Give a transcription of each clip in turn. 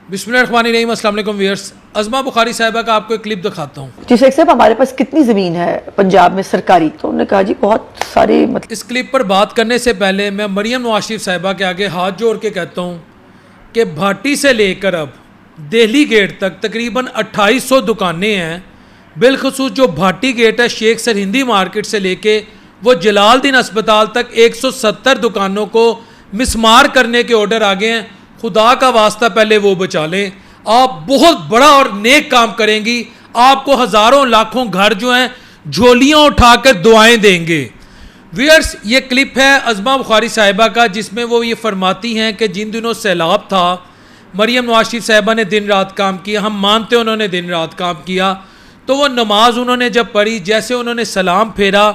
बिस्मिल्लाहिर्रहमानिर्रहीम, अस्सलाम वालेकुम व्यूअर्स। अज़मा बुखारी साहिबा का आपको एक क्लिप दिखाता हूँ। जी शेख साहब, हमारे पास कितनी ज़मीन है पंजाब में सरकारी? तो उन्होंने कहा जी बहुत सारी। इस क्लिप पर बात करने से पहले मैं मरियम नवाज शरीफ साहिबा के आगे हाथ जोड़ के कहता हूँ कि भाटी से लेकर अब दिल्ली गेट तक तकरीबन 2800 दुकानें हैं। बिलखसूस जो भाटी गेट है शेख सरहिंदी मार्केट से लेके वो जलालुद्दीन अस्पताल तक 170 दुकानों को मिसमार करने के ऑर्डर आ गए हैं। खुदा का वास्ता पहले वो बचा लें। आप बहुत बड़ा और नेक काम करेंगी, आपको हज़ारों लाखों घर जो हैं झोलियाँ उठाकर दुआएं देंगे। व्यूअर्स, ये क्लिप है अज़मा बुखारी साहिबा का जिसमें वो ये फरमाती हैं कि जिन दिनों सैलाब था मरियम नवाज शरीफ साहिबा ने दिन रात काम किया। हम मानते हैं उन्होंने दिन रात काम किया। तो वो नमाज उन्होंने जब पढ़ी, जैसे उन्होंने सलाम फेरा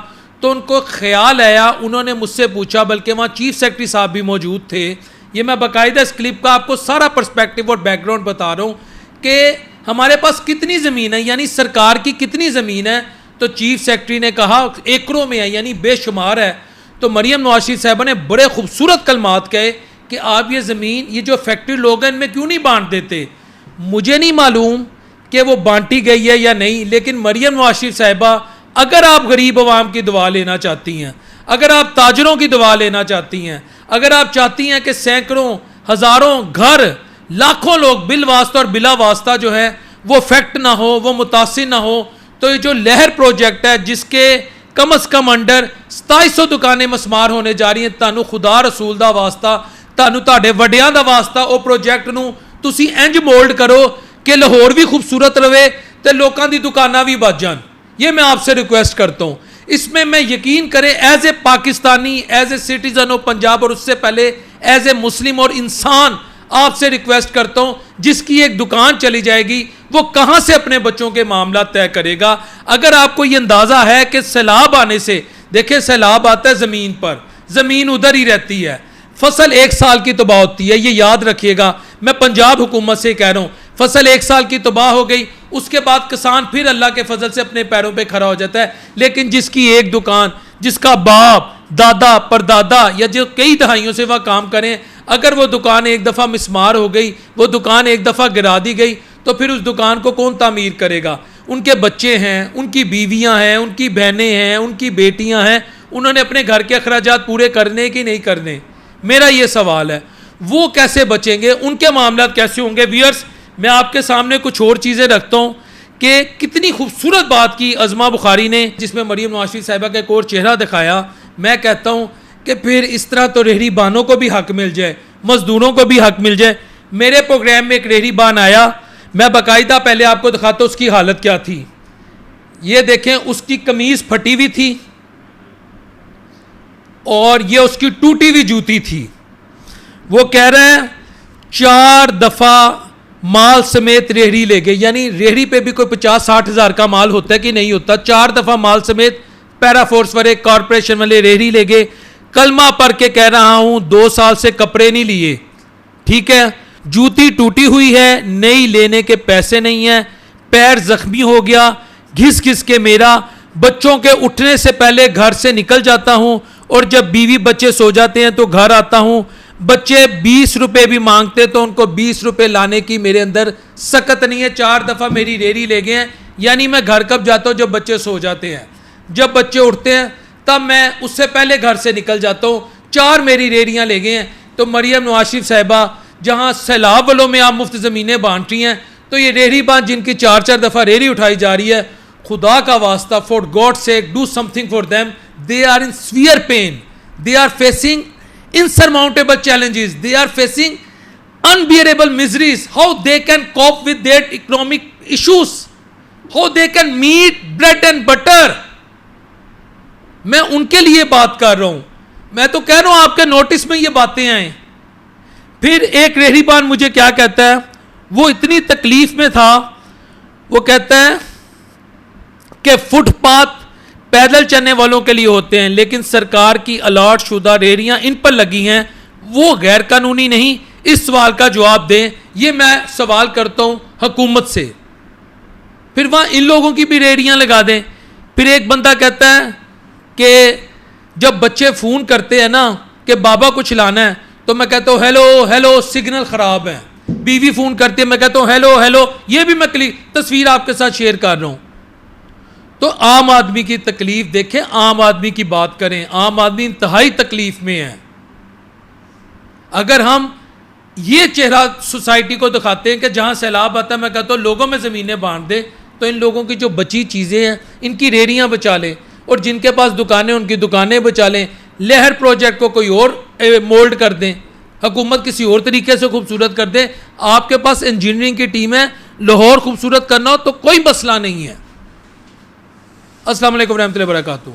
तो उनको ख्याल आया, उन्होंने मुझसे पूछा, बल्कि वहाँ चीफ सेक्रेटरी साहब भी मौजूद थे। ये मैं बाकायदा इस क्लिप का आपको सारा पर्सपेक्टिव और बैकग्राउंड बता रहा हूँ कि हमारे पास कितनी ज़मीन है, यानी सरकार की कितनी ज़मीन है। तो चीफ सेक्रेटरी ने कहा एकड़ों में है, यानी बेशुमार है। तो मरियम नवाज शरीफ साहबा ने बड़े खूबसूरत कलमात कहे कि आप ये ज़मीन, ये जो फैक्ट्री लोग हैं, इनमें क्यों नहीं बांट देते। मुझे नहीं मालूम कि वो बांटी गई है या नहीं, लेकिन मरियम नवाज शरीफ साहिबा, अगर आप गरीब आवाम की दुआ लेना चाहती हैं, अगर आप ताजरों की दुआ लेना चाहती हैं, अगर आप चाहती हैं कि सैकड़ों हज़ारों घर, लाखों लोग बिल वास्ता और बिला वास्ता जो है वो फैक्ट ना हो, वो मुतासिर ना हो, तो ये जो लहर प्रोजेक्ट है जिसके कम अज़ कम अंडर 2700 दुकानें मसमार होने जा रही हैं, तानू खुदा रसूल दा वास्ता, तानू ताड़े वड्डियां दा वास्ता वो प्रोजेक्ट नू तुसी इंज मोल्ड करो कि लाहौर भी खूबसूरत रहे तो लोगों की दुकाना भी बच जान। ये मैं आपसे रिक्वेस्ट करता हूँ। इसमें मैं यकीन करें as a Pakistani, as a citizen of Punjab और उससे पहले एज ए मुस्लिम और इंसान आपसे रिक्वेस्ट करता हूँ, जिसकी एक दुकान चली जाएगी वो कहाँ से अपने बच्चों के मामला तय करेगा। अगर आपको ये अंदाज़ा है कि सैलाब आने से, देखिए सैलाब आता है ज़मीन पर, ज़मीन उधर ही रहती है, फसल एक साल की तबाह होती है, ये याद रखिएगा। मैं पंजाब हुकूमत से कह रहा हूँ, फसल एक साल की तबाह हो गई, उसके बाद किसान फिर अल्लाह के फजल से अपने पैरों पे खड़ा हो जाता है। लेकिन जिसकी एक दुकान, जिसका बाप दादा परदादा या जो कई दहाइयों से वह काम करें, अगर वो दुकान एक दफ़ा मिसमार हो गई, वो दुकान एक दफ़ा गिरा दी गई, तो फिर उस दुकान को कौन तामीर करेगा। उनके बच्चे हैं, उनकी बीवियाँ हैं, उनकी बहनें हैं, उनकी बेटियाँ हैं, उन्होंने अपने घर के अखराजात पूरे करने कि नहीं करने, मेरा ये सवाल है। वो कैसे बचेंगे, उनके मामला कैसे होंगे। व्यूअर्स, मैं आपके सामने कुछ और चीज़ें रखता हूँ कि कितनी खूबसूरत बात की अज़मा बुखारी ने, जिसमें मरियम नवाज शरीफ साहिबा का एक और चेहरा दिखाया। मैं कहता हूँ कि फिर इस तरह तो रेहड़ी बानों को भी हक मिल जाए, मज़दूरों को भी हक मिल जाए। मेरे प्रोग्राम में एक रेहड़ी बान आया, मैं बाकायदा पहले आपको दिखाता हूँ उसकी हालत क्या थी। ये देखें, उसकी कमीज़ फटी हुई थी और ये उसकी टूटी हुई जूती थी। वो कह रहे हैं 4 दफ़ा माल समेत रेहड़ी ले गए, यानी रेहड़ी पे भी कोई 50-60 हज़ार का माल होता है कि नहीं होता। 4 दफ़ा माल समेत पैराफोर्स वाले, कॉरपोरेशन वाले रेहड़ी ले गए। कलमा पढ़ के कह रहा हूँ 2 साल से कपड़े नहीं लिए, ठीक है। जूती टूटी हुई है, नई लेने के पैसे नहीं है, पैर जख्मी हो गया, घिस घिस के मेरा, बच्चों के उठने से पहले घर से निकल जाता हूँ और जब बीवी बच्चे सो जाते हैं तो घर आता हूँ, बच्चे 20 रुपये भी मांगते तो उनको 20 रुपये लाने की मेरे अंदर सकत नहीं है। 4 दफ़ा मेरी रेहड़ी ले गए हैं, यानी मैं घर कब जाता हूँ जब बच्चे सो जाते हैं, जब बच्चे उठते हैं तब मैं उससे पहले घर से निकल जाता हूँ। 4 मेरी रेहड़ियाँ ले गए हैं। तो मरियम नवाज शरीफ साहिबा, जहाँ सैलाब वालों में आप मुफ्त ज़मीनें बांट रही हैं, तो ये रेहड़ी बांध जिनकी 4-4 दफ़ा रेहड़ी उठाई जा रही है, खुदा का वास्ता, for God sake do something for them. They are in severe pain, they are facing insurmountable challenges, they are facing unbearable miseries. How they can cope with their economic issues, how they can meet bread and butter. मैं उनके लिए बात कर रहा हूं। मैं तो कह रहा हूं आपके नोटिस में ये बातें आए। फिर एक रेहड़ीबान मुझे क्या कहता है, वो इतनी तकलीफ में था, वो कहता है कि फुटपाथ पैदल चलने वालों के लिए होते हैं, लेकिन सरकार की अलॉट शुदा रेहड़ियां इन पर लगी हैं, वो गैर कानूनी नहीं। इस सवाल का जवाब दें, ये मैं सवाल करता हूं हुकूमत से। फिर वहाँ इन लोगों की भी रेहड़ियां लगा दें। फिर एक बंदा कहता है कि जब बच्चे फ़ोन करते हैं ना कि बाबा कुछ लाना है, तो मैं कहता हूँ हेलो हेलो, सिग्नल ख़राब है, बीवी फ़ोन करती है, मैं कहता हूँ हेलो हेलो, ये भी मैं तस्वीर आपके साथ शेयर कर रहा हूँ। तो आम आदमी की तकलीफ देखें, आम आदमी की बात करें। आम आदमी इंतहाई तकलीफ में है। अगर हम ये चेहरा सोसाइटी को दिखाते हैं कि जहाँ सैलाब आता है, मैं कहता हूँ लोगों में ज़मीनें बांट दें, तो इन लोगों की जो बची चीज़ें हैं इनकी रेहड़ियाँ बचा लें, और जिनके पास दुकानें उनकी दुकानें बचा लें। लहर प्रोजेक्ट को कोई और मोल्ड कर दें, हुकूमत किसी और तरीके से खूबसूरत कर दे। आपके पास इंजीनियरिंग की टीम है, लाहौर खूबसूरत करना हो तो कोई मसला नहीं है। अस्सलाम वालेकुम रहमतुल्लाहि व बरकातहू।